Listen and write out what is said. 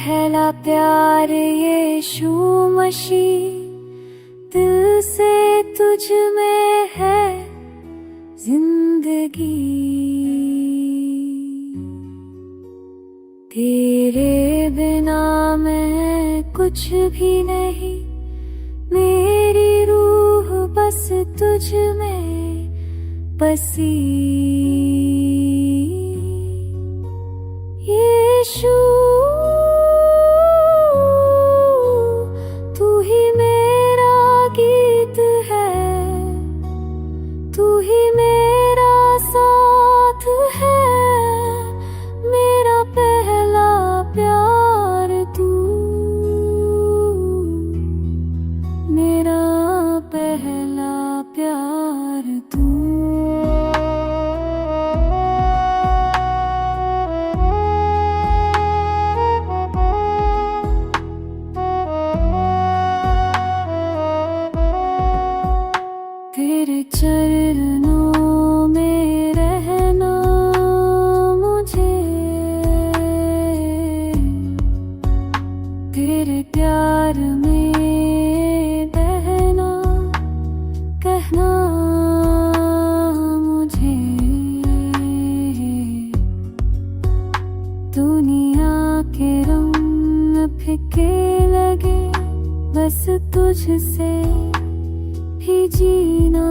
पहला प्यार यीशु मसीह, दिल से तुझ में है जिंदगी। तेरे बिना मैं कुछ भी नहीं, मेरी रूह बस तुझ में बसी। यीशु तू ही मेरा गीत है, तू ही मेरा साथ है, मेरा पहला प्यार तू, मेरा पहला प्यार तू। तेरे चरणों में रहना मुझे, तेरे प्यार में बहना कहना मुझे। दुनिया के रंग फीके लगे, बस तुझसे भी जीना